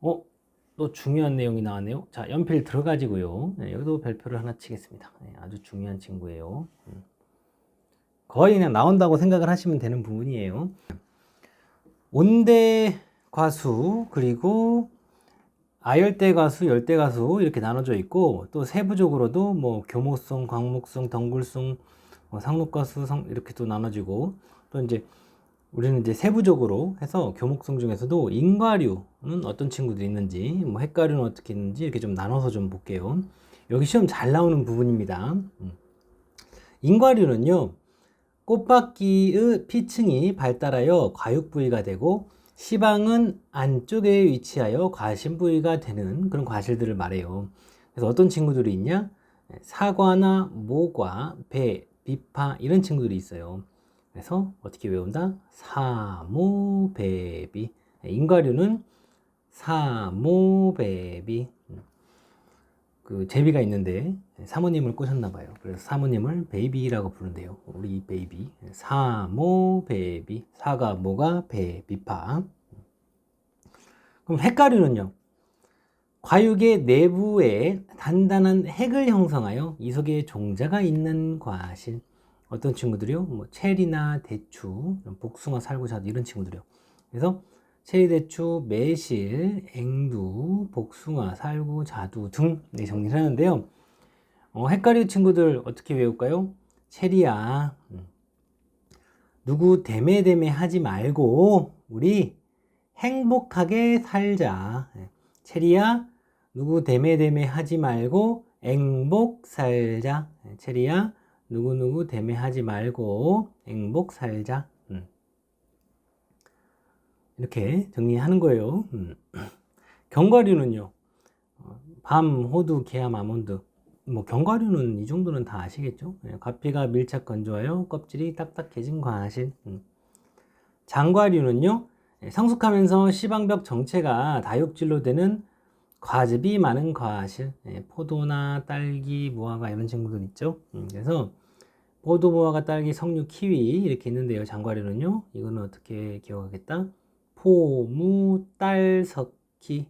또 중요한 내용이 나왔네요. 자, 연필 들어가지고요. 네, 여기도 별표를 하나 치겠습니다. 네, 아주 중요한 친구예요. 거의 그냥 나온다고 생각을 하시면 되는 부분이에요. 온대 과수, 그리고 아열대 과수, 열대 과수 이렇게 나눠져 있고, 또 세부적으로도 뭐 교목성, 광목성, 덩굴성, 상록과수 이렇게 또 나눠지고, 또 이제 우리는 이제 세부적으로 해서 교목성 중에서도 인과류는 어떤 친구들이 있는지, 뭐 핵과류는 어떻게 있는지 이렇게 좀 나눠서 좀 볼게요. 여기 시험 잘 나오는 부분입니다. 인과류는요, 꽃바퀴의 피층이 발달하여 과육 부위가 되고, 시방은 안쪽에 위치하여 과신 부위가 되는 그런 과실들을 말해요. 그래서 어떤 친구들이 있냐? 사과나 모과, 배, 비파 이런 친구들이 있어요. 그래서 어떻게 외운다? 사모배비. 인과류는 사모배비. 그 제비가 있는데 사모님을 꼬셨나 봐요. 그래서 사모님을 베이비라고 부른대요. 우리 베이비. 사모 베이비. 사가 모가 배 비파. 그럼 핵가류는요. 과육의 내부에 단단한 핵을 형성하여 이 속에 종자가 있는 과실. 어떤 친구들이요? 뭐 체리나 대추, 복숭아, 살구, 자두 이런 친구들이요. 그래서 체리, 대추, 매실, 앵두, 복숭아, 살구, 자두 등 정리를 하는데요. 헷갈릴 친구들 어떻게 외울까요? 체리야, 누구 대매대매 하지 말고 우리 행복하게 살자. 체리야, 누구 대매대매 하지 말고 행복 살자. 체리야, 누구누구 대매하지 말고 행복 살자. 이렇게 정리하는 거예요. 견과류는요. 밤, 호두, 개암, 아몬드. 뭐 견과류는 이 정도는 다 아시겠죠? 과피가 밀착 건조하여 껍질이 딱딱해진 과실. 장과류는요. 성숙하면서 시방벽 정체가 다육질로 되는 과즙이 많은 과실. 포도나 딸기, 무화과 이런 친구들 있죠. 그래서 포도, 무화과, 딸기, 석류, 키위 이렇게 있는데요. 장과류는요. 이거는 어떻게 기억하겠다? 포무, 딸, 석기.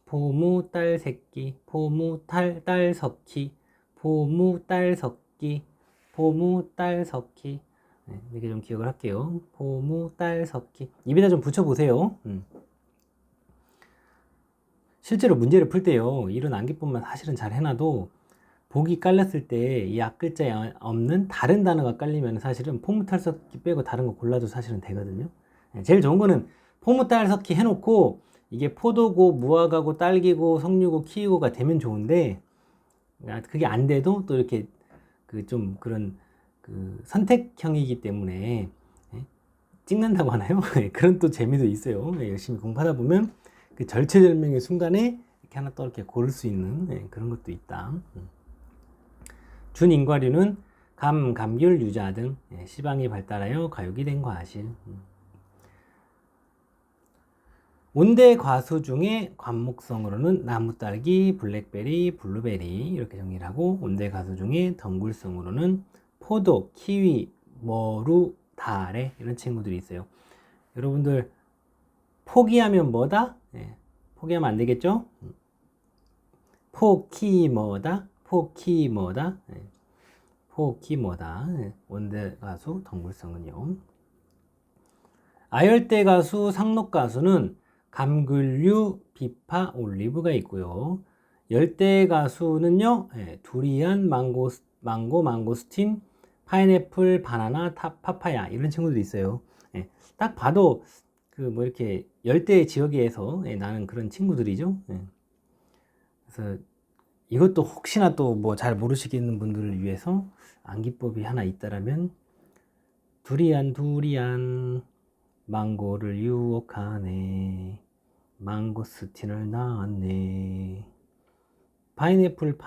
포무, 딸, 새끼. 포무, 딸, 석기. 포무, 딸, 석기. 포무, 딸, 석기. 이렇게 좀 기억을 할게요. 포무, 딸, 석기. 입에다 좀 붙여보세요. 실제로 문제를 풀 때요. 이런 암기법만 사실은 잘 해놔도 보기 깔렸을 때 이 앞글자에 없는 다른 단어가 깔리면 사실은 포무탈석기 빼고 다른 거 골라도 사실은 되거든요. 제일 좋은 거는 포무탈석기 해놓고 이게 포도고 무화과고 딸기고 석류고 키위고가 되면 좋은데 그게 안 돼도 또 이렇게 그 좀 그런 그 선택형이기 때문에 찍는다고 하나요? 그런 또 재미도 있어요. 열심히 공부하다 보면 그 절체절명의 순간에 이렇게 하나 또 이렇게 고를 수 있는 그런 것도 있다. 준인과류는 감, 감귤, 유자 등 시방이 발달하여 과육이 된 과실. 온대 과수 중에 관목성으로는 나무딸기, 블랙베리, 블루베리 이렇게 정리를 하고, 온대 과수 중에 덩굴성으로는 포도, 키위, 머루, 다래 이런 친구들이 있어요. 여러분들 포기하면 뭐다? 포기하면 안 되겠죠? 포기 뭐다? 포기 뭐다? 포기 뭐다? 온대 가수 덩굴성은요. 아열대 가수 상록 가수는 감귤류, 비파, 올리브가 있고요. 열대 가수는요, 두리안, 망고스틴, 파인애플, 바나나, 파파야 이런 친구들이 있어요. 딱 봐도 그 뭐 이렇게 열대 지역에서 나는 그런 친구들이죠. 그래서 이것도 혹시나 또 뭐 잘 모르시겠는 분들을 위해서 암기법이 하나 있다라면 두리안 망고를 유혹하네, 망고스틴을 낳았네, 파인애플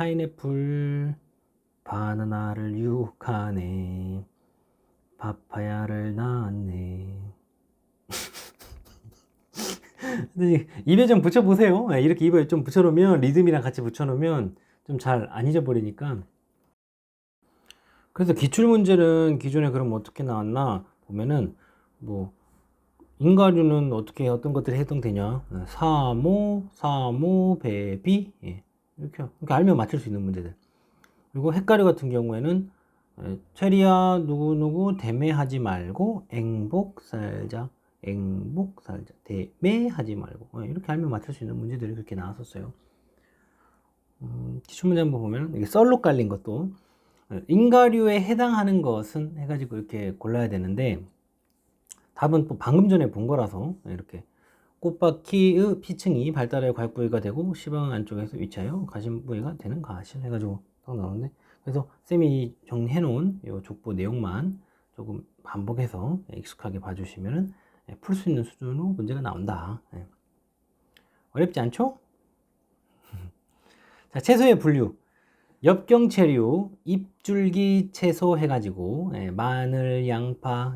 바나나를 유혹하네, 파파야를 낳았네. 입에 좀 붙여보세요. 이렇게 입에 좀 붙여놓으면 리듬이랑 같이 붙여놓으면 좀 잘 안 잊어버리니까. 그래서 기출문제는 기존에 그럼 어떻게 나왔나 보면은 뭐 인과류는 어떻게 어떤 것들이 해당되냐? 사모, 배비, 예. 이렇게 알면 맞출 수 있는 문제들. 그리고 핵가류 같은 경우에는 체리야 누구누구 대매하지 말고 앵복 살자, 대매하지 말고, 이렇게 알면 맞출 수 있는 문제들이 그렇게 나왔었어요. 기출문제 한번 보면 이게 썰로 깔린 것도 인과류에 해당하는 것은 해가지고 이렇게 골라야 되는데, 답은 또 방금 전에 본 거라서 이렇게 꽃바퀴의 피층이 발달해 과육 부위가 되고 시방 안쪽에서 위치하여 가심 부위가 되는 가실 해가지고 딱 나오는데, 그래서 쌤이 정리해 놓은 요 족보 내용만 조금 반복해서 익숙하게 봐주시면은 풀 수 있는 수준으로 문제가 나온다. 어렵지 않죠? 자, 채소의 분류. 엽경채류, 잎줄기 채소 해가지고 마늘, 양파,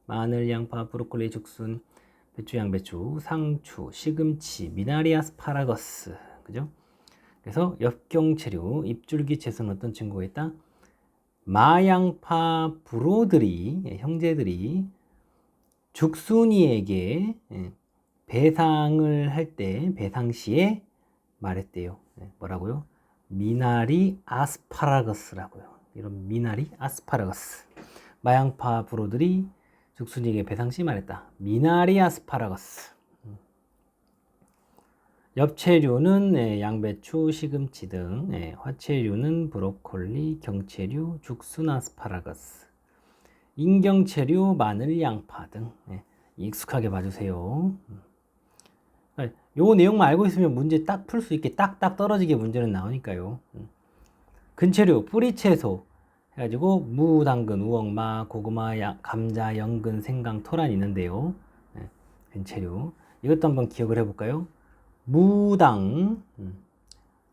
마늘, 양파, 브로콜리, 죽순, 배추, 양배추, 상추, 시금치, 미나리, 아스파라거스, 그죠? 그래서 엽경채류, 잎줄기 채소는 어떤 친구가 있다? 마양파 브로들이, 형제들이 죽순이에게 배상을 할 때, 배상 시에 말했대요. 뭐라고요? 미나리 아스파라거스라고요. 이런 미나리 아스파라거스. 마양파 브로들이 죽순이에게 배상시 말했다. 미나리 아스파라거스. 엽채류는 양배추, 시금치 등, 화채류는 브로콜리, 경채류, 죽순, 아스파라거스, 인경채류, 마늘, 양파 등 익숙하게 봐주세요. 요 내용만 알고 있으면 문제 딱 풀 수 있게 딱딱 떨어지게 문제는 나오니까요. 근채류, 뿌리채소 해가지고 무, 당근, 우엉, 마, 고구마, 감자, 연근, 생강, 토란이 있는데요. 근채류. 이것도 한번 기억을 해볼까요? 무당,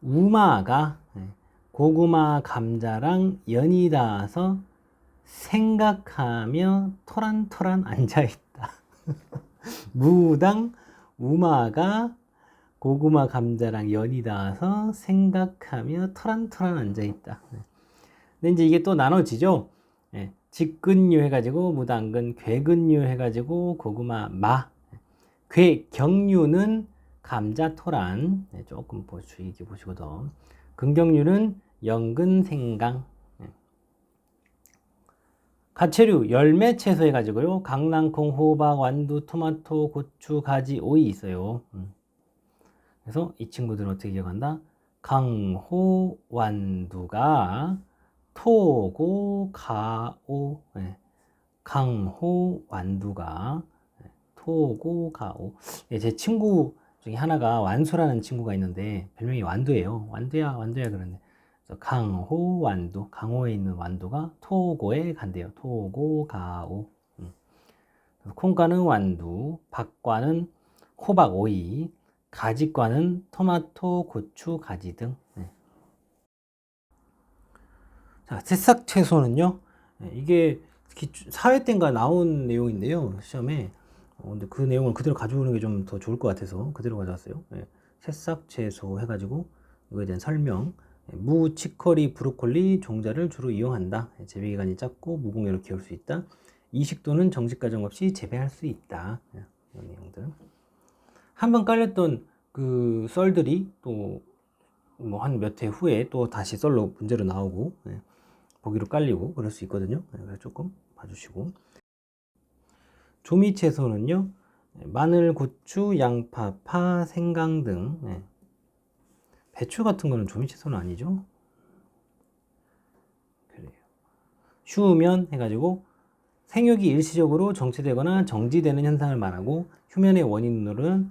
우마가 고구마, 감자랑 연이 닿아서 생각하며 토란토란 앉아있다. 무당, 우마가 고구마, 감자랑 연이 닿아서 생각하며 토란토란 앉아있다. 근데 이제 이게 또 나눠지죠. 직근류 해가지고 무당근, 괴근류 해가지고 고구마, 마, 괴경류는 감자, 토란, 조금 주의 깊게 보시고 더. 근경류는 연근, 생강. 가채류, 열매 채소 해가지고요. 강낭콩, 호박, 완두, 토마토, 고추, 가지, 오이 있어요. 그래서 이 친구들은 어떻게 기억한다? 강호, 완두가 토고, 가오. 강호, 완두가 토고, 가오. 제 친구 중에 하나가 완수라는 친구가 있는데 별명이 완두예요. 완두야 그러는데, 강호, 완두, 강호에 있는 완두가 토고에 간대요. 토고, 가오. 콩과는 완두, 박과는 호박, 오이, 가지과는 토마토, 고추, 가지 등. 자, 새싹 채소는요. 이게 사회 때인가 나온 내용인데요. 시험에. 근데 그 내용을 그대로 가져오는 게 좀 더 좋을 것 같아서 그대로 가져왔어요. 새싹 채소 해가지고 이거에 대한 설명. 무, 치커리, 브로콜리 종자를 주로 이용한다. 재배기간이 짧고 무공해로 키울 수 있다. 이식 또는 정식 과정 없이 재배할 수 있다. 이런 내용들. 한번 깔렸던 그 썰들이 또 뭐 한 몇 해 후에 또 다시 썰로 문제로 나오고 보기로 깔리고 그럴 수 있거든요. 그래서 조금 봐주시고. 조미 채소는요, 마늘, 고추, 양파, 파, 생강 등. 배추 같은 거는 조미 채소는 아니죠. 그래요. 휴면 해가지고 생육이 일시적으로 정체되거나 정지되는 현상을 말하고, 휴면의 원인으로는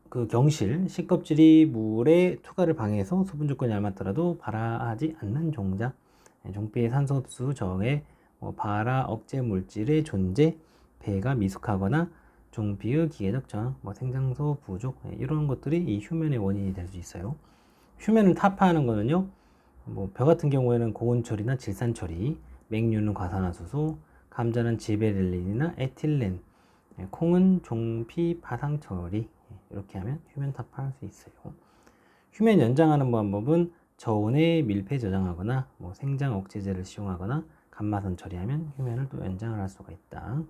그 경실, 씨껍질이 물의 투과를 방해해서 소분 조건이 알맞더라도 발화하지 않는 종자, 종피의 산소 흡수 저해, 발화 억제 물질의 존재, 배가 미숙하거나 종피의 기계적 저항, 생장소 부족, 이런 것들이 이 휴면의 원인이 될 수 있어요. 휴면을 타파하는 거는요, 벼 같은 경우에는 고온 처리나 질산 처리, 맹류는 과산화수소, 감자는 지베렐린이나 에틸렌, 콩은 종피 파상 처리, 이렇게 하면 휴면 타파할 수 있어요. 휴면 연장하는 방법은 저온에 밀폐 저장하거나 생장 억제제를使用하거나 감마선 처리하면 휴면을 또 연장을 할 수가 있다.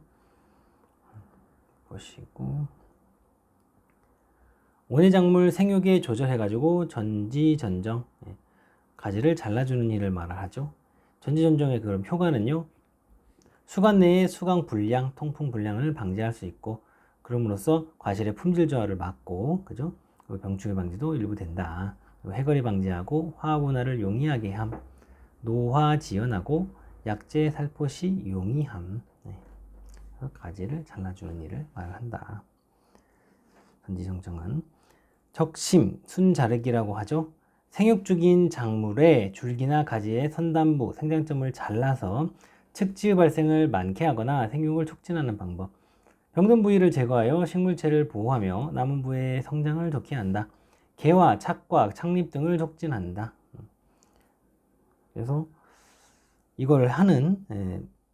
보시고 원예작물 생육에 조절해가지고 전지전정, 가지를 잘라주는 일을 말하죠. 전지전정의 그럼 효과는요, 수관 내의 수강 불량, 통풍 불량을 방지할 수 있고, 그럼으로써 과실의 품질 저하를 막고, 그죠? 병충해 방지도 일부 된다. 해거리 방지하고 화합운하를 용이하게 함, 노화 지연하고 약재 살포시 용이함. 가지를 잘라주는 일을 말한다. 전지전정은 적심, 순자르기라고 하죠. 생육 중인 작물의 줄기나 가지의 선단부, 생장점을 잘라서 측지의 발생을 많게 하거나 생육을 촉진하는 방법. 병든 부위를 제거하여 식물체를 보호하며 남은 부위의 성장을 좋게 한다. 개화, 착과, 착립 등을 촉진한다. 그래서 이걸 하는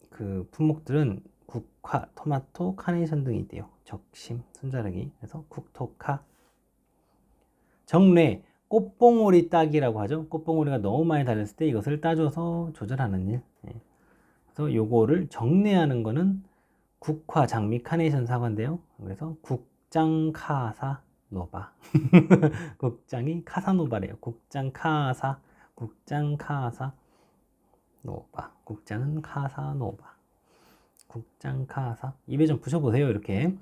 그 품목들은 국화, 토마토, 카네이션 등이 있대요. 적심, 순자르기. 그래서 국토카. 정례, 꽃봉오리 따기라고 하죠. 꽃봉오리가 너무 많이 달렸을 때 이것을 따줘서 조절하는 일. 그래서 요거를 정례하는 거는 국화, 장미, 카네이션 사과인데요. 그래서 국장카사 노바. 국장이 카사노바래요. 국장카사, 국장카사 노바. 국장은 카사노바. 국장카사. 입에 좀 붙여보세요. 이렇게.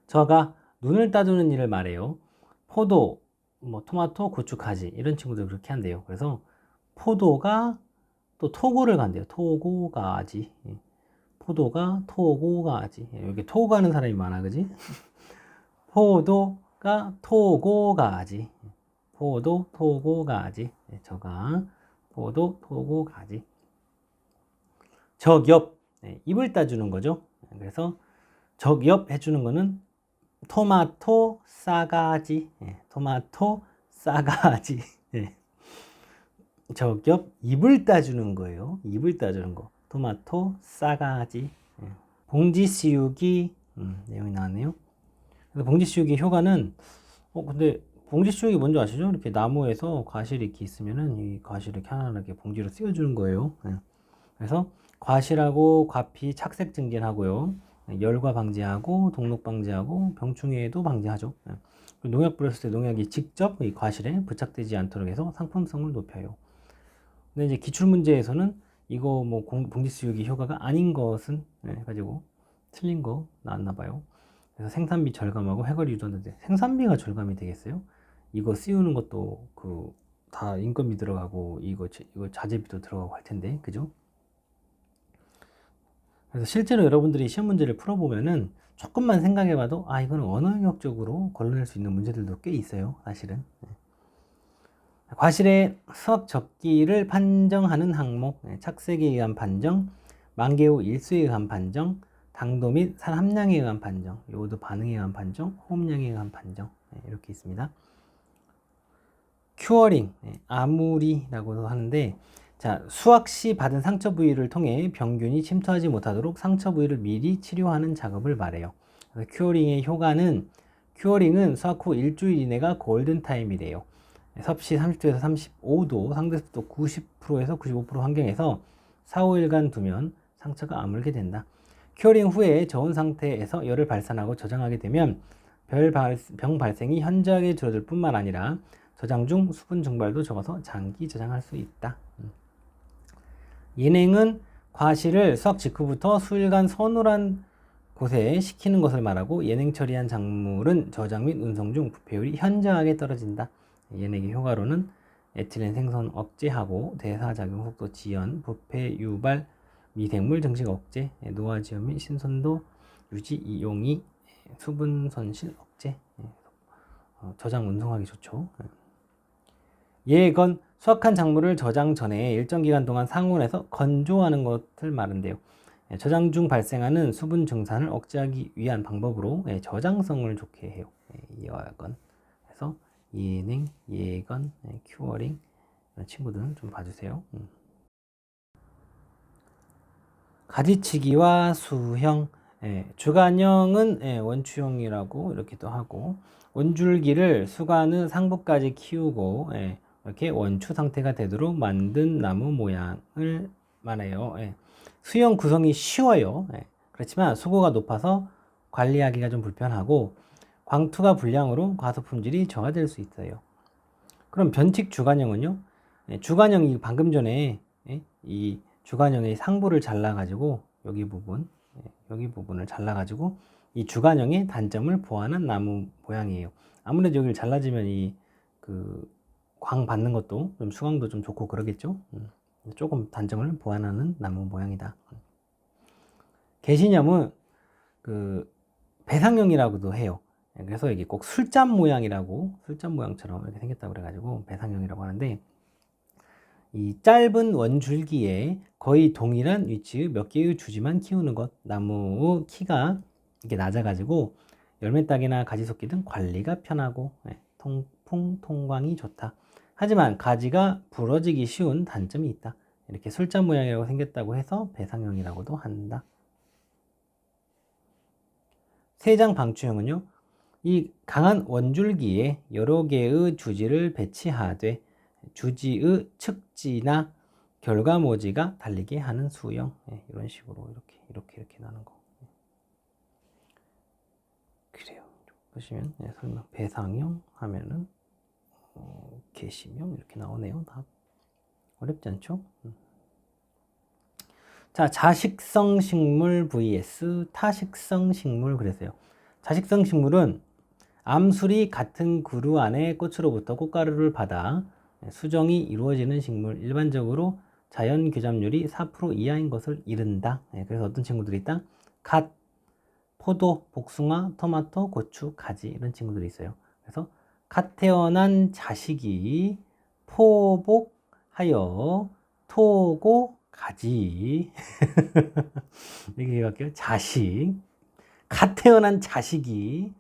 저가 눈을 따주는 일을 말해요. 포도, 뭐 토마토, 고추, 가지 이런 친구들 그렇게 한대요. 그래서 포도가 또 토고를 간대요. 토고, 가지. 포도가 토고, 가지. 여기 토고 가는 사람이 많아, 그지? 포도가 토고, 가지. 포도, 토고, 가지. 저가 포도, 토고, 가지. 적엽, 입을 따주는 거죠. 그래서 적엽 해주는 거는 토마토, 싸가지. 토마토, 싸가지. 적엽, 입을 따주는 거예요. 입을 따주는 거. 토마토, 싸가지. 봉지 씌우기, 내용이 나왔네요. 그래서 봉지 씌우기 효과는, 근데 봉지 씌우기 뭔지 아시죠? 이렇게 나무에서 과실이 이렇게 있으면은 이 과실을 이렇게 하나하나 봉지로 씌워주는 거예요. 그래서 과실하고 과피 착색 증진하고요. 열과 방지하고 동록 방지하고 병충해도 방지하죠. 농약 뿌렸을 때 농약이 직접 이 과실에 부착되지 않도록 해서 상품성을 높여요. 근데 이제 기출 문제에서는 이거 뭐 봉지 씌우기 효과가 아닌 것은 가지고 틀린 거 나왔나 봐요. 그래서 생산비 절감하고 해거리 유도하는데 생산비가 절감이 되겠어요? 이거 씌우는 것도 그 다 인건비 들어가고 이거 자재비도 들어가고 할 텐데, 그죠? 그래서 실제로 여러분들이 시험 문제를 풀어보면은 조금만 생각해봐도 이거는 언어역적으로 걸러낼 수 있는 문제들도 꽤 있어요, 사실은. 과실의 수학 적기를 판정하는 항목, 착색에 의한 판정, 만개 후 일수에 의한 판정, 당도 및 산 함량에 의한 판정, 요오드 반응에 의한 판정, 호흡량에 의한 판정, 이렇게 있습니다. 큐어링, 아무리라고도 하는데, 자, 수확 시 받은 상처 부위를 통해 병균이 침투하지 못하도록 상처 부위를 미리 치료하는 작업을 말해요. 큐어링의 효과는, 큐어링은 수확 후 일주일 이내가 골든타임이래요. 섭씨 30도에서 35도, 상대습도 90%에서 95% 환경에서 4, 5일간 두면 상처가 아물게 된다. 큐어링 후에 저온 상태에서 열을 발산하고 저장하게 되면 병 발생이 현저하게 줄어들 뿐만 아니라 저장 중 수분 증발도 적어서 장기 저장할 수 있다. 예냉은 과실을 수확 직후부터 수일간 서늘한 곳에 식히는 것을 말하고 예냉 처리한 작물은 저장 및 운송 중 부패율이 현저하게 떨어진다. 예냉의 효과로는 에틸렌 생성 억제하고 대사작용 속도 지연, 부패 유발, 미생물 증식 억제, 노화 지연 및 신선도 유지, 이용이, 수분 손실 억제, 저장 운송하기 좋죠. 예건 수확한 작물을 저장 전에 일정 기간 동안 상온에서 건조하는 것을 말한대요. 저장 중 발생하는 수분 증산을 억제하기 위한 방법으로 저장성을 좋게 해요. 예건. 그래서 예냉, 예건, 큐어링 이런 친구들은 좀 봐주세요. 가지치기와 수형, 주간형은 원추형이라고 이렇게도 하고, 원줄기를 수간의 상부까지 키우고 이렇게 원추 상태가 되도록 만든 나무 모양을 말해요. 수형 구성이 쉬워요. 그렇지만 수고가 높아서 관리하기가 좀 불편하고 광투가 불량으로 과소 품질이 저하될 수 있어요. 그럼 변칙 주간형은요? 주간형이 방금 전에 이 주간형의 상부를 잘라가지고 여기 부분을 잘라가지고 이 주간형의 단점을 보완한 나무 모양이에요. 아무래도 여기를 잘라지면 이 광 받는 것도 좀 수광도 좀 좋고 그러겠죠. 조금 단점을 보완하는 나무 모양이다. 개시념은 배상형이라고도 해요. 그래서 이게 꼭 술잔 모양처럼 이렇게 생겼다고 그래가지고 배상형이라고 하는데, 이 짧은 원줄기에 거의 동일한 위치의 몇 개의 주지만 키우는 것, 나무의 키가 이렇게 낮아가지고 열매 따기나 가지 솟기 등 관리가 편하고 통광이 좋다. 하지만 가지가 부러지기 쉬운 단점이 있다. 이렇게 술잔 모양이라고 생겼다고 해서 배상형이라고도 한다. 세장 방추형은요, 이 강한 원줄기에 여러 개의 주지를 배치하되 주지의 측지나 결과모지가 달리게 하는 수형. 이런 식으로 이렇게 나는 거. 그래요. 보시면 설명 배상형 하면은 개시형 이렇게 나오네요. 다 어렵지 않죠? 자, 자식성 식물 vs 타식성 식물 그랬어요. 자식성 식물은 암술이 같은 그루 안에 꽃으로부터 꽃가루를 받아 수정이 이루어지는 식물, 일반적으로 자연 교잡률이 4% 이하인 것을 이른다. 그래서 어떤 친구들이 있다? 갓, 포도, 복숭아, 토마토, 고추, 가지 이런 친구들이 있어요. 그래서 갓 태어난 자식이 포복하여 토고 가지 이렇게 할게요. 자식, 갓 태어난 자식이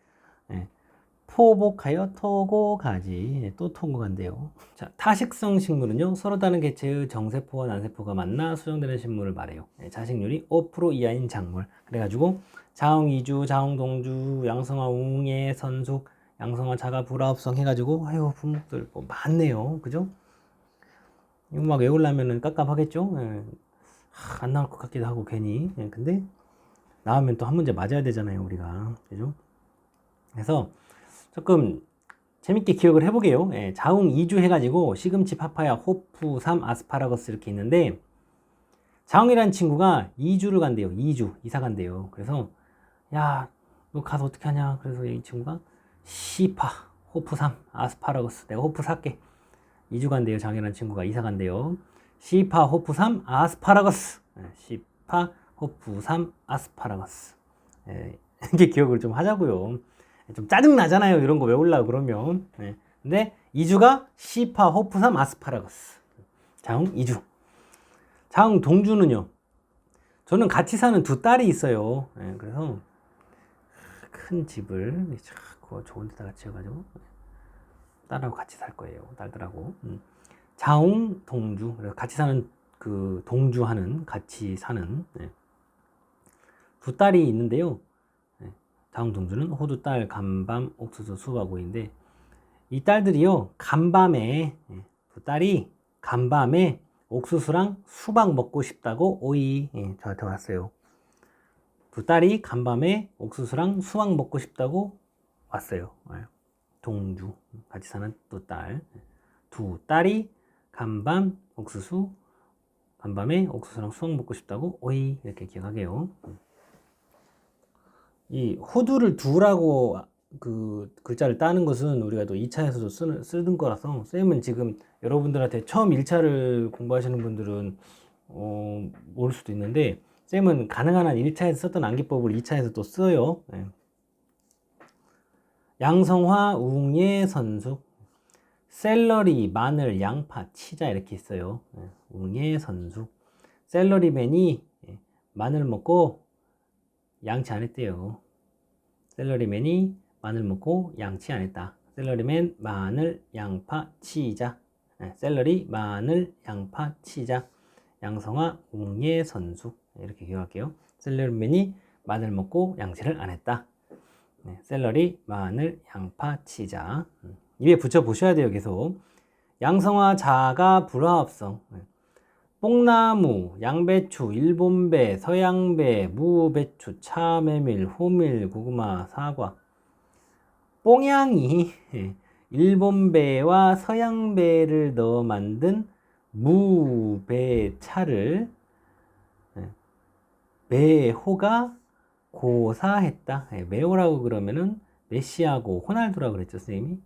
포복하여 토고 가지, 또 토고 간대요. 자, 타식성 식물은요, 서로 다른 개체의 정세포와 난세포가 만나 수정되는 식물을 말해요. 자식률이 5% 이하인 작물. 그래가지고 자웅이주, 자웅동주, 양성화 웅예, 선숙, 양성화 자가 불화합성 해가지고 아유 품목들 뭐 많네요. 그죠? 이거 막 외우려면은 깝깝하겠죠? 안 나올 것 같기도 하고 괜히. 근데 나오면 또 한 문제 맞아야 되잖아요, 우리가. 그죠? 그래서 조금 재밌게 기억을 해보게요. 자웅 2주 해가지고 시금치, 파파야, 호프, 삼, 아스파라거스 이렇게 있는데, 자웅이라는 친구가 2주를 간대요. 2주 이사 간대요. 그래서 야, 너 가서 어떻게 하냐? 그래서 이 친구가 시파, 호프 3, 아스파라거스, 내가 호프 살게. 2주 간대요. 자웅이라는 친구가 이사 간대요. 시파, 호프 3, 아스파라거스. 시파, 호프 3, 아스파라거스. 이렇게 기억을 좀 하자고요. 좀 짜증 나잖아요. 이런 거 외우려고 그러면. 근데 2주가 시파, 호프 3, 아스파라거스. 자웅 2주. 자웅 동주는요, 저는 같이 사는 두 딸이 있어요. 그래서 큰 집을 자꾸 좋은 데다가 지어가지고 딸하고 같이 살 거예요. 딸들하고. 자웅 동주. 그래서 같이 사는 동주하는 같이 사는 두 딸이 있는데요. 자웅 동주는 호두, 딸, 간밤, 옥수수, 수박, 오이인데, 이 딸들이요, 간밤에 두 딸이 간밤에 옥수수랑 수박 먹고 싶다고 오이 저한테 왔어요. 두 딸이 간밤에 옥수수랑 수박 먹고 싶다고 왔어요. 동주, 같이 사는 두 딸. 두 딸이 간밤에 옥수수랑 수박 먹고 싶다고 오이 이렇게 기억하게요. 이 호두를 두라고 글자를 따는 것은 우리가 또 2차에서도 쓰는 거라서, 쌤은 지금 여러분들한테 처음 1차를 공부하시는 분들은 모를 수도 있는데, 쌤은 가능한 한 1차에서 썼던 암기법을 2차에서 또 써요. 양성화, 웅예, 선숙, 샐러리, 마늘, 양파, 치자 이렇게 있어요. 웅예, 선숙. 샐러리맨이 마늘 먹고 양치 안 했대요. 샐러리맨이 마늘 먹고 양치 안 했다. 샐러리맨, 마늘, 양파, 치자. 샐러리, 마늘, 양파, 치자. 양성화, 웅예, 선숙. 이렇게 기억할게요. 샐러리맨이 마늘 먹고 양치를 안 했다. 샐러리, 마늘, 양파, 치자. 입에 붙여 보셔야 돼요. 계속. 양성화, 자가 불화합성. 뽕나무, 양배추, 일본배, 서양배, 무배추, 차, 메밀, 호밀, 고구마, 사과. 뽕양이 일본배와 서양배를 넣어 만든 무배차를 메호가 고사했다. 메호라고 그러면은 메시하고 호날두라고 그랬죠, 선생님이.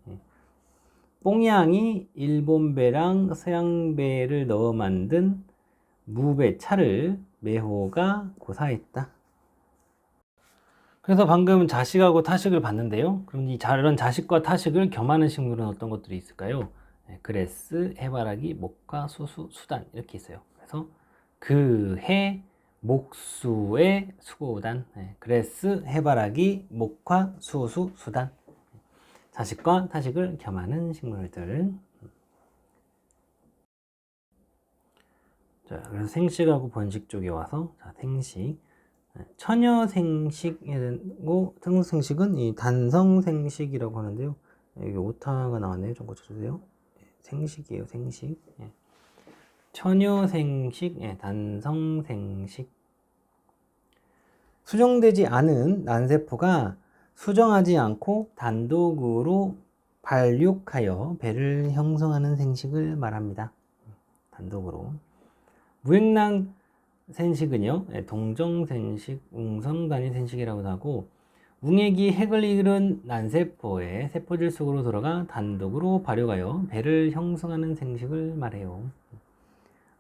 뽕양이 일본배랑 서양배를 넣어 만든 무배차를 메호가 고사했다. 그래서 방금 자식하고 타식을 봤는데요. 그럼 이런 자식과 타식을 겸하는 식물은 어떤 것들이 있을까요? 그레스, 해바라기, 목화, 수수, 수단 이렇게 있어요. 그래서 그 해, 목수의 수고단, 그레스, 해바라기, 목화, 수수, 수단. 자식과 타식을 겸하는 식물들. 자, 그래서 생식하고 번식 쪽에 와서 자, 생식. 처녀생식이고 생식은 이 단성생식이라고 하는데요. 여기 오타가 나왔네요. 좀 고쳐주세요. 생식이에요. 생식. 처녀생식, 단성생식. 수정되지 않은 난세포가 수정하지 않고 단독으로 발육하여 배를 형성하는 생식을 말합니다. 단독으로. 무액난 생식은요, 동정생식, 웅성단위생식이라고도 하고, 웅액이 핵을 잃은 난세포의 세포질 속으로 들어가 단독으로 발육하여 배를 형성하는 생식을 말해요.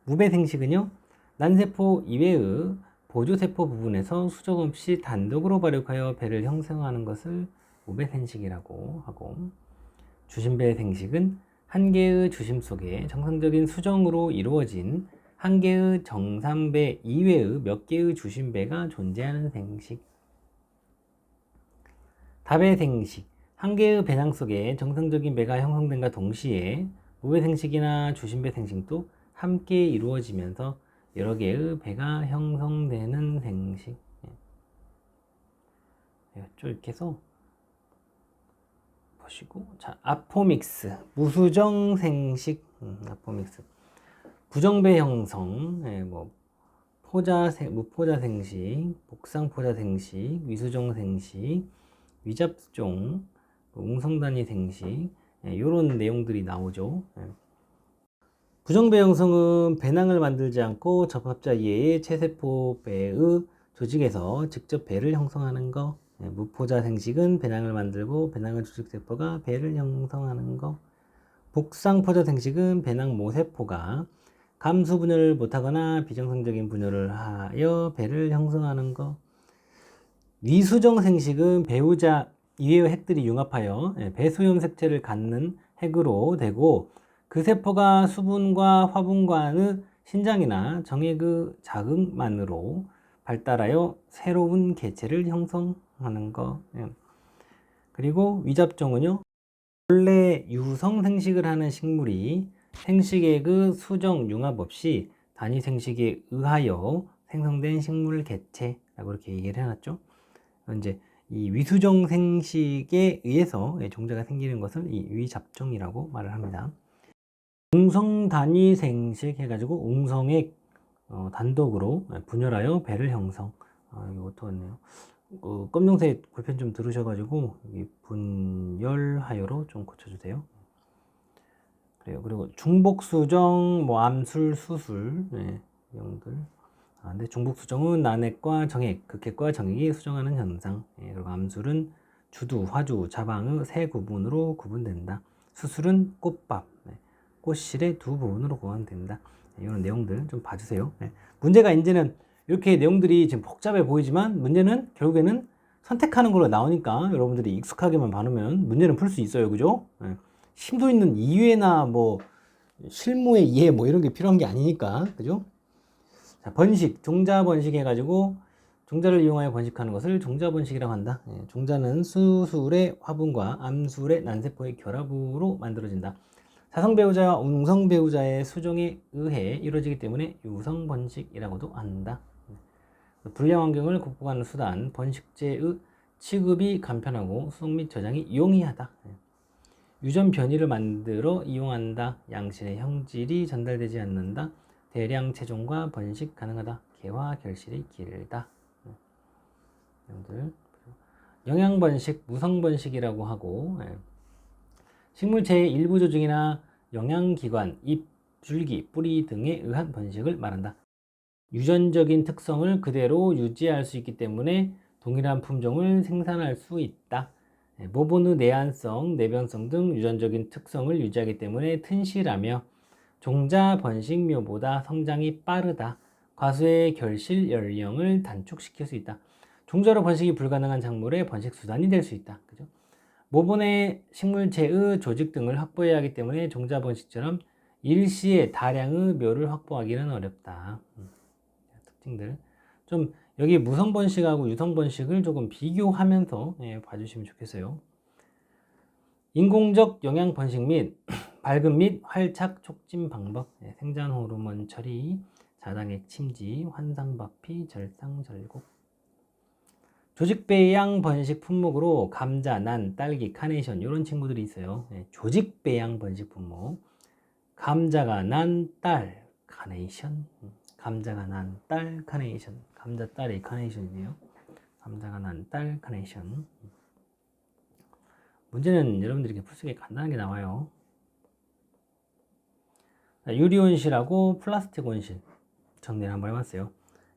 무배생식은요, 난세포 이외의 보조세포 부분에서 수정 없이 단독으로 발육하여 배를 형성하는 것을 무배생식이라고 하고, 주심배생식은 한 개의 주심 속에 정상적인 수정으로 이루어진 한 개의 정산배 이외의 몇 개의 주심배가 존재하는 생식. 다배생식, 한 개의 배낭 속에 정상적인 배가 형성된과 동시에 무배생식이나 주심배생식도 함께 이루어지면서 여러 개의 배가 형성되는 생식. 이렇게 해서 보시고, 자, 아포믹스, 무수정생식, 아포믹스. 부정배 형성, 무포자생식, 복상포자생식, 위수정생식, 위잡종, 웅성단위생식, 이런 내용들이 나오죠. 부정배 형성은 배낭을 만들지 않고 접합자 이외의 체세포배의 조직에서 직접 배를 형성하는 거. 무포자생식은 배낭을 만들고 배낭의 조직세포가 배를 형성하는 거. 복상포자생식은 배낭 모세포가 감수 분열을 못하거나 비정상적인 분열을 하여 배를 형성하는 것. 위수정 생식은 배우자 이외의 핵들이 융합하여 배수염 색채를 갖는 핵으로 되고, 그 세포가 수분과 화분간의 신장이나 정액의 자극만으로 발달하여 새로운 개체를 형성하는 것. 그리고 위잡종은요, 원래 유성 생식을 하는 식물이 생식의 그 수정 융합 없이 단위 생식에 의하여 생성된 식물 개체라고 이렇게 얘기를 해놨죠. 이제 이 위수정 생식에 의해서 종자가 생기는 것을 이 위잡종이라고 말을 합니다. 웅성 단위 생식 해가지고 웅성액 단독으로 분열하여 배를 형성. 이거 어떡하네요. 검정색 볼펜 좀 들으셔가지고 여기 분열하여로 좀 고쳐주세요. 그래요. 그리고 중복수정, 암술, 수술, 내용들. 근데 중복수정은 난액과 정액, 극액과 정액이 수정하는 현상. 그리고 암술은 주두, 화주, 자방의 세 구분으로 구분된다. 수술은 꽃밥, 꽃실의 두 부분으로 구분된다. 이런 내용들 좀 봐주세요. 문제가 이제는 이렇게 내용들이 지금 복잡해 보이지만 문제는 결국에는 선택하는 걸로 나오니까 여러분들이 익숙하게만 봐놓으면 문제는 풀 수 있어요. 그죠? 심도 있는 이해나 실무의 이해 이런 게 필요한 게 아니니까. 그죠? 자, 번식, 종자 번식 해가지고 종자를 이용하여 번식하는 것을 종자 번식이라고 한다. 종자는 수술의 화분과 암술의 난세포의 결합으로 만들어진다. 사성 배우자와 웅성 배우자의 수정에 의해 이루어지기 때문에 유성 번식이라고도 한다. 불량 환경을 극복하는 수단, 번식제의 취급이 간편하고 수속 및 저장이 용이하다. 유전 변이를 만들어 이용한다. 양실의 형질이 전달되지 않는다. 대량 체종과 번식 가능하다. 개화 결실이 길다. 영양 번식, 무성 번식이라고 하고 식물체의 일부 조직이나 영양기관, 잎, 줄기, 뿌리 등에 의한 번식을 말한다. 유전적인 특성을 그대로 유지할 수 있기 때문에 동일한 품종을 생산할 수 있다. 모본의 내한성, 내변성 등 유전적인 특성을 유지하기 때문에 튼실하며 종자 번식묘보다 성장이 빠르다. 과수의 결실 연령을 단축시킬 수 있다. 종자로 번식이 불가능한 작물의 번식 수단이 될 수 있다. 그죠? 모본의 식물체의 조직 등을 확보해야 하기 때문에 종자 번식처럼 일시에 다량의 묘를 확보하기는 어렵다. 특징들 좀 여기 무성 번식하고 유성 번식을 조금 비교하면서 봐주시면 좋겠어요. 인공적 영양 번식 및 발금 및 활착 촉진 방법, 생장 호르몬 처리, 자당액 침지, 환상박피, 절상절곡. 조직 배양 번식 품목으로 감자, 난, 딸기, 카네이션 이런 친구들이 있어요. 조직 배양 번식 품목. 감자가 난, 딸, 카네이션. 감자가 난, 딸, 카네이션. 감자, 딸이 카네이션이네요. 감자가 난, 딸, 카네이션. 문제는 여러분들이 이렇게 풀수기 간단하게 나와요. 유리온실하고 플라스틱 온실 정리를 한번 해봤어요.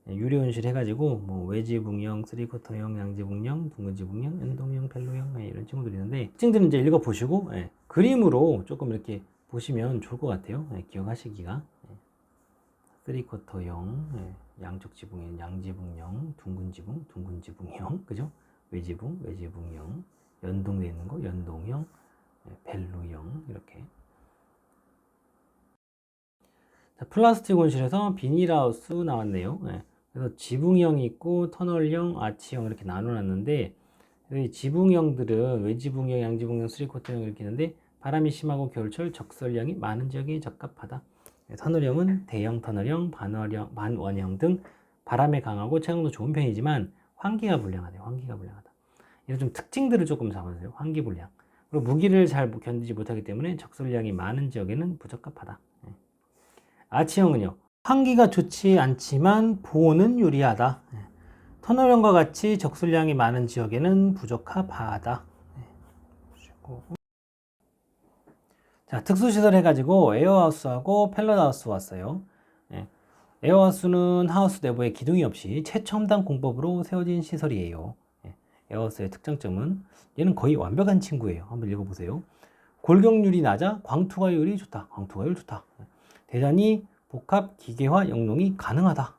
유리온실 해가지고 뭐 외지붕형, 쓰리쿼터형, 양지붕형, 둥근지붕형, 연동형, 벨로형 이런 친구들이 있는데 특징들은 이제 읽어보시고 그림으로 조금 이렇게 보시면 좋을 것 같아요. 기억하시기가. 쓰리쿼터형, 양쪽 지붕형, 양지붕형, 둥근지붕, 둥근지붕형, 그죠? 외지붕, 외지붕형, 연동되어 있는 거, 연동형, 벨로형 이렇게. 자, 플라스틱 온실에서 비닐하우스 나왔네요. 그래서 지붕형이 있고 터널형, 아치형 이렇게 나눠놨는데 이 지붕형들은 외지붕형, 양지붕형, 쓰리쿼터형 이렇게 있는데 바람이 심하고 겨울철 적설량이 많은 지역에 적합하다. 터널형은 대형 터널형, 반원형 등 바람에 강하고 체감도 좋은 편이지만 환기가 불량하대요. 환기가 불량하다. 이런 좀 특징들을 조금 잡아주세요. 환기 불량. 그리고 무기를 잘 견디지 못하기 때문에 적설량이 많은 지역에는 부적합하다. 아치형은요. 환기가 좋지 않지만 보호는 유리하다. 터널형과 같이 적설량이 많은 지역에는 부적합하다. 자, 특수시설 해가지고 에어하우스하고 펠럿하우스 왔어요. 에어하우스는 하우스 내부에 기둥이 없이 최첨단 공법으로 세워진 시설이에요. 에어하우스의 특장점은 얘는 거의 완벽한 친구예요. 한번 읽어보세요. 골격률이 낮아 광투가율이 좋다. 광투가율 좋다. 대단히 복합 기계화 영농이 가능하다.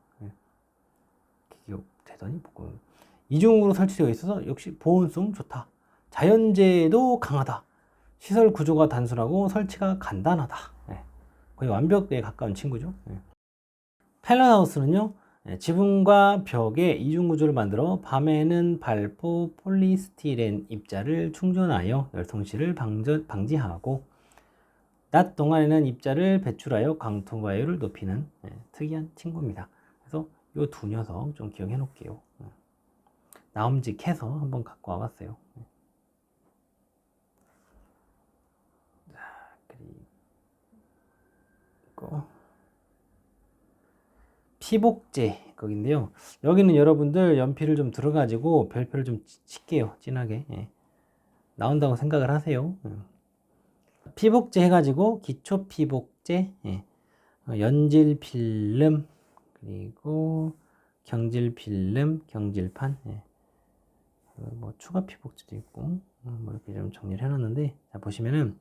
대단히 복합. 이중으로 설치되어 있어서 역시 보온성 좋다. 자연재해도 강하다. 시설 구조가 단순하고 설치가 간단하다. 거의 완벽에 가까운 친구죠. 펠럿하우스는요, 지붕과 벽에 이중구조를 만들어 밤에는 발포 폴리스티렌 입자를 충전하여 열통실을 방지하고 낮 동안에는 입자를 배출하여 강통과율을 높이는 특이한 친구입니다. 그래서 이 두 녀석 좀 기억해 놓을게요. 나옴직해서 한번 갖고 와봤어요. 자, 그리고 피복제 거긴데요. 여기는 여러분들 연필을 좀 들어가지고 별표를 좀 칠게요. 진하게. 나온다고 생각을 하세요. 피복제 해가지고 기초 피복제, 연질 필름, 그리고 경질 필름, 경질판, 뭐 추가 피복제도 있고, 뭐 이렇게 좀 정리를 해놨는데, 자, 보시면은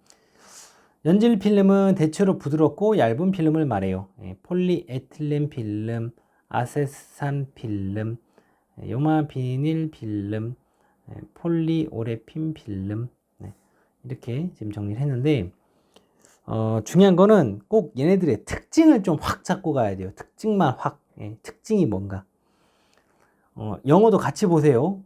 연질 필름은 대체로 부드럽고 얇은 필름을 말해요. 폴리에틸렌 필름, 아세산 필름, 요마비닐 필름, 폴리오레핀 필름, 이렇게 지금 정리를 했는데 중요한 거는 꼭 얘네들의 특징을 좀 확 잡고 가야 돼요. 특징만 확. 특징이 뭔가. 영어도 같이 보세요.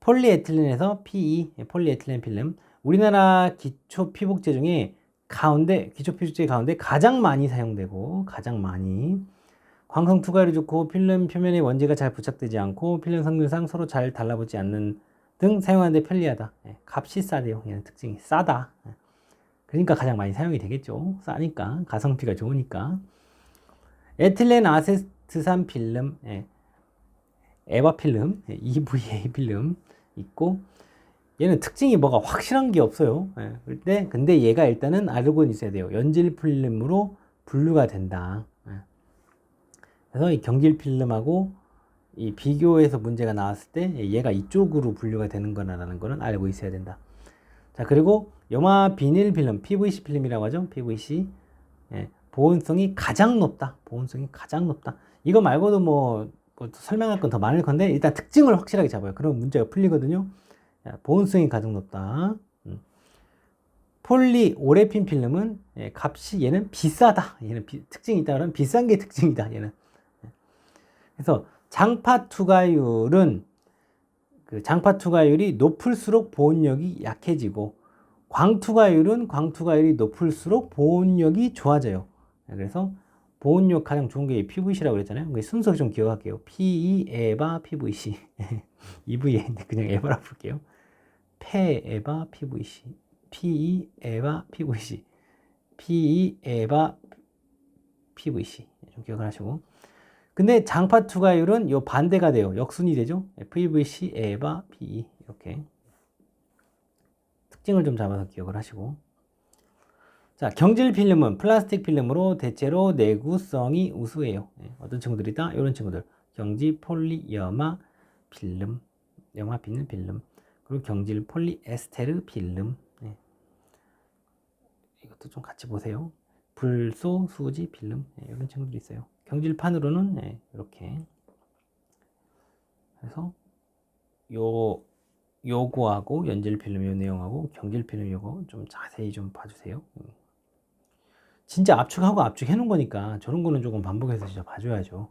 폴리에틸렌에서 PE, 폴리에틸렌 필름. 우리나라 기초 피복제 중에 기초 피복제 가운데 가장 많이 사용되고 가장 많이 광성 투과율이 좋고 필름 표면에 원재가 잘 부착되지 않고 필름 성능상 서로 잘 달라붙지 않는 등 사용하는데 편리하다. 값이 싸대요. 얘는 특징이 싸다. 그러니까 가장 많이 사용이 되겠죠. 싸니까 가성비가 좋으니까. 에틸렌 아세트산 필름, 에바 필름, EVA 필름 있고, 얘는 특징이 뭐가 확실한 게 없어요. 근데 얘가 일단은 알고는 있어야 돼요. 연질 필름으로 분류가 된다. 그래서 이 경질 필름하고 이 비교해서 문제가 나왔을 때 얘가 이쪽으로 분류가 되는 거라는 거는 알고 있어야 된다. 자, 그리고 염화 비닐 필름, PVC 필름이라고 하죠. PVC. 보온성이 가장 높다. 보온성이 가장 높다. 이거 말고도 뭐 설명할 건 더 많을 건데 일단 특징을 확실하게 잡아요. 그럼 문제가 풀리거든요. 보온성이 가장 높다. 폴리 오레핀 필름은 값이 얘는 비싸다. 얘는 특징이 있다 그러면 비싼 게 특징이다. 얘는. 그래서 장파 투과율은 장파 투과율이 높을수록 보온력이 약해지고 광투과율이 높을수록 보온력이 좋아져요. 그래서 보온력 가장 좋은 게 PVC라고 그랬잖아요. 순서 좀 기억할게요. PE 에바 PVC EVA인데 그냥 에바라고 볼게요. 페 에바 PVC PE 에바 PVC PE 에바 PVC 좀 기억을 하시고, 근데 장파 투과율은 요 반대가 돼요. 역순이 되죠. PVC 에바 PE 이렇게 특징을 좀 잡아서 기억을 하시고, 자, 경질 필름은 플라스틱 필름으로 대체로 내구성이 우수해요. 어떤 친구들이다? 이런 친구들. 경질 폴리염화 필름, 염화 비닐 필름, 그리고 경질 폴리에스테르 필름. 이것도 좀 같이 보세요. 불소 수지 필름, 이런 친구들이 있어요. 경질판으로는 이렇게. 그래서 요거하고 연질 필름 요 내용하고 경질 필름 요거 좀 자세히 좀 봐주세요. 진짜 압축하고 압축해 놓은 거니까 저런 거는 조금 반복해서 진짜 봐줘야죠.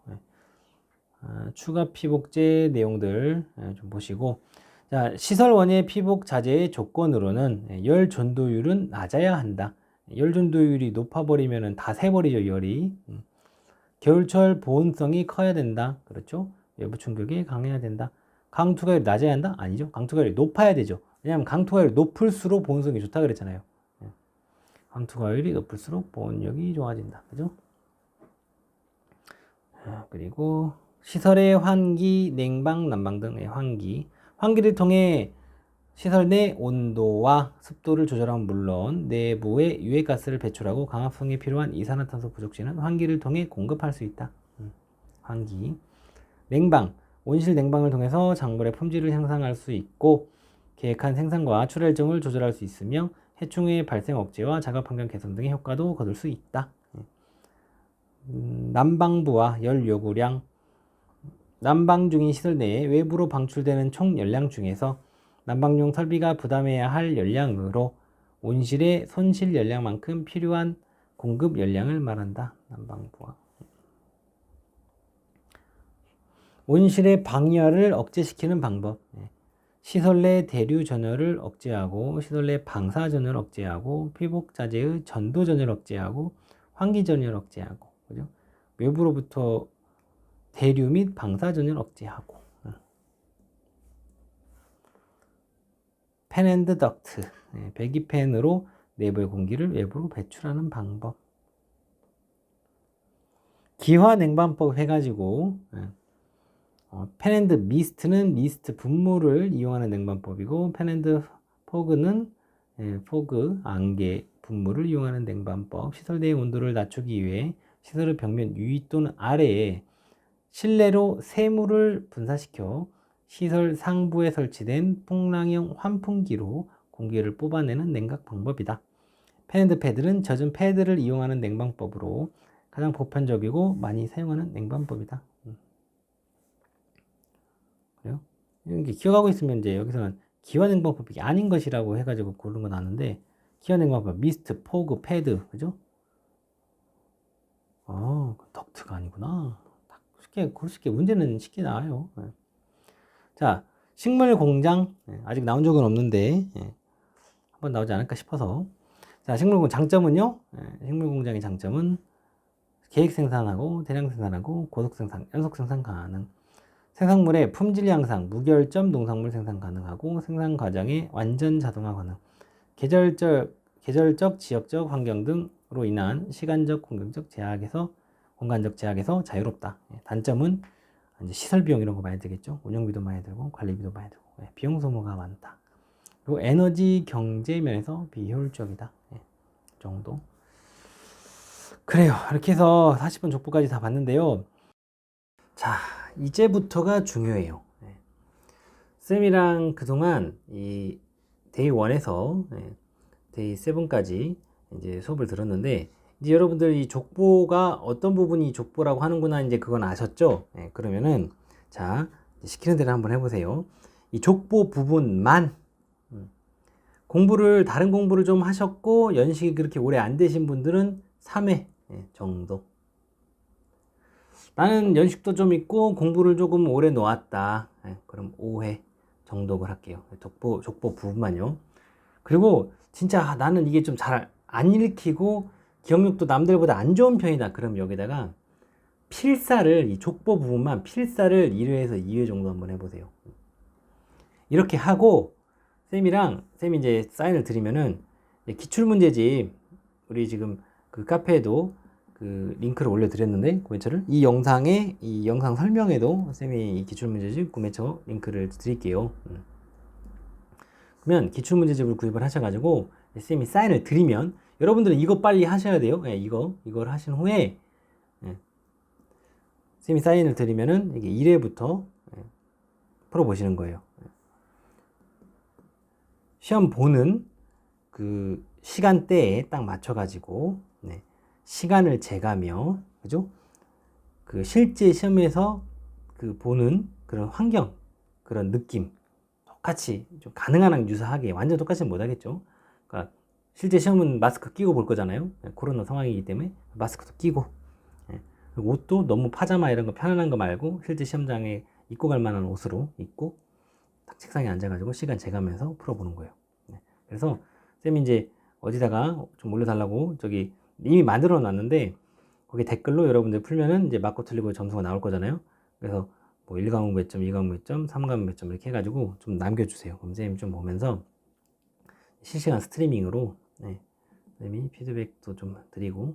추가 피복제 내용들 좀 보시고, 자, 시설 원예 피복 자재의 조건으로는 열 전도율은 낮아야 한다. 열 전도율이 높아버리면 다 새버리죠, 열이. 겨울철 보온성이 커야 된다. 그렇죠? 외부 충격이 강해야 된다. 강투과율이 낮아야 한다? 아니죠. 강투과율이 높아야 되죠. 왜냐하면 강투과율이 높을수록 보온성이 좋다 그랬잖아요. 강투과율이 높을수록 보온력이 좋아진다. 그죠? 그리고 시설의 환기, 냉방, 난방 등의 환기를 통해 시설 내 온도와 습도를 조절하면 물론 내부에 유해가스를 배출하고 강압성에 필요한 이산화탄소 부족시는 환기를 통해 공급할 수 있다. 환기. 냉방. 온실 냉방을 통해서 작물의 품질을 향상할 수 있고 계획한 생산과 출하일정을 조절할 수 있으며 해충의 발생 억제와 작업환경 개선 등의 효과도 거둘 수 있다. 난방부와 열 요구량. 난방 중인 시설 내에 외부로 방출되는 총 열량 중에서 난방용 설비가 부담해야 할 열량으로 온실의 손실 열량만큼 필요한 공급 열량을 말한다. 난방부와. 온실의 방열을 억제시키는 방법. 시설 내 대류 전열을 억제하고 시설 내 방사 전열을 억제하고 피복 자재의 전도 전열을 억제하고 환기 전열을 억제하고, 그죠? 외부로부터 대류 및 방사 전열을 억제하고. 팬앤드 덕트. 배기팬으로 내부의 공기를 외부로 배출하는 방법. 기화 냉방법 해가지고 팬앤드 미스트는 미스트 분무를 이용하는 냉방법이고 팬앤드 포그는 포그 안개 분무를 이용하는 냉방법. 시설 내의 온도를 낮추기 위해 시설의 벽면 위 또는 아래에 실내로 새물을 분사시켜 시설 상부에 설치된 풍랑형 환풍기로 공기를 뽑아내는 냉각 방법이다. 팬앤드 패드는 젖은 패드를 이용하는 냉방법으로 가장 보편적이고 많이 사용하는 냉방법이다. 그래요? 이렇게 기억하고 있으면 이제 여기서는 기화냉방법이 아닌 것이라고 해가지고 고른 건 아는데, 기화냉방법 미스트, 포그, 패드, 그죠? 덕트가 아니구나. 쉽게 문제는 쉽게 나와요. 자, 식물 공장 아직 나온 적은 없는데 한번 나오지 않을까 싶어서. 자, 식물 공장 장점은요. 식물 공장의 장점은 계획 생산하고 대량 생산하고 고속 생산, 연속 생산 가능. 생산물의 품질 향상, 무결점 농산물 생산 가능하고 생산 과정의 완전 자동화 가능. 계절적, 지역적 환경 등으로 인한 시간적, 공간적 제약에서 공간적 제약에서 자유롭다. 단점은 이제 시설 비용 이런 거 많이 들겠죠. 운영비도 많이 들고 관리비도 많이 들고 비용 소모가 많다. 그리고 에너지 경제 면에서 비효율적이다. 정도. 그래요. 이렇게 해서 40번 족보까지 다 봤는데요. 자, 이제부터가 중요해요. 쌤이랑 그동안 이 데이 1에서 데이 7까지 이제 수업을 들었는데, 이제 여러분들 이 족보가 어떤 부분이 족보라고 하는구나, 이제 그건 아셨죠? 그러면은, 자, 시키는 대로 한번 해보세요. 이 족보 부분만, 다른 공부를 좀 하셨고, 연식이 그렇게 오래 안 되신 분들은 3회 정도. 나는 연식도 좀 있고, 공부를 조금 오래 놓았다. 그럼 5회 정도 할게요. 족보 부분만요. 그리고 진짜 나는 이게 좀 잘 안 읽히고 기억력도 남들보다 안 좋은 편이다. 그럼 여기다가 이 족보 부분만 필사를 1회에서 2회 정도 한번 해보세요. 이렇게 하고 쌤이 이제 사인을 드리면은 기출문제집, 우리 지금 그 카페에도 그 링크를 올려드렸는데, 구매처를 이 영상 설명에도 쌤이 이 기출문제집 구매처 링크를 드릴게요. 그러면 기출문제집을 구입을 하셔가지고 쌤이 사인을 드리면, 여러분들은 이거 빨리 하셔야 돼요. 이걸 하신 후에 쌤이 사인을 드리면은 이게 1회부터 풀어보시는 거예요. 시험 보는 그 시간대에 딱 맞춰가지고 시간을 재가며, 그죠? 그 실제 시험에서 그 보는 그런 환경, 그런 느낌 똑같이 좀 가능한 한 유사하게, 완전 똑같이는 못하겠죠. 그러니까 실제 시험은 마스크 끼고 볼 거잖아요. 코로나 상황이기 때문에 마스크도 끼고, 그리고 옷도 너무 파자마 이런 거 편안한 거 말고 실제 시험장에 입고 갈 만한 옷으로 입고 딱 책상에 앉아가지고 시간 재가면서 풀어보는 거예요. 그래서 쌤이 이제 어디다가 좀 올려달라고 저기 이미 만들어 놨는데, 거기 댓글로 여러분들 풀면은 이제 맞고 틀리고 점수가 나올 거잖아요. 그래서 뭐 1과목 몇 점, 2과목 몇 점, 3과목 몇 점 이렇게 해가지고 좀 남겨주세요. 그럼 쌤이 좀 보면서 실시간 스트리밍으로 쌤이 피드백도 좀 드리고,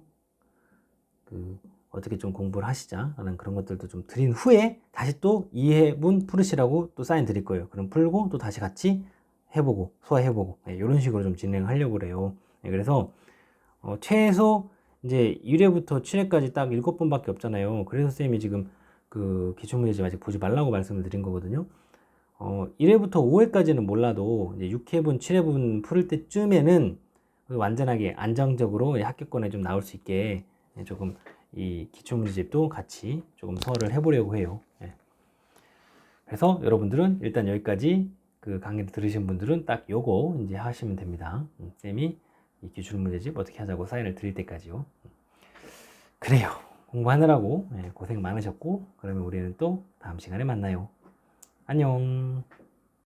어떻게 좀 공부를 하시자라는 그런 것들도 좀 드린 후에 다시 또 2회분 풀으시라고 또 사인 드릴 거예요. 그럼 풀고 또 다시 같이 해보고 소화해보고 이런 식으로 좀 진행하려고 그래요. 그래서 최소 이제 1회부터 7회까지 딱 7번밖에 없잖아요. 그래서 쌤이 지금 그 기출문제집 아직 보지 말라고 말씀을 드린 거거든요. 1회부터 5회까지는 몰라도 이제 6회분, 7회분 풀을 때쯤에는 완전하게 안정적으로 합격권에 좀 나올 수 있게 조금 이 기출문제집도 같이 조금 소화를 해보려고 해요. 그래서 여러분들은 일단 여기까지 그 강의를 들으신 분들은 딱 요거 이제 하시면 됩니다. 쌤이 이 기출문제집 어떻게 하자고 사인을 드릴 때까지요. 그래요. 공부하느라고 고생 많으셨고, 그러면 우리는 또 다음 시간에 만나요. 안녕.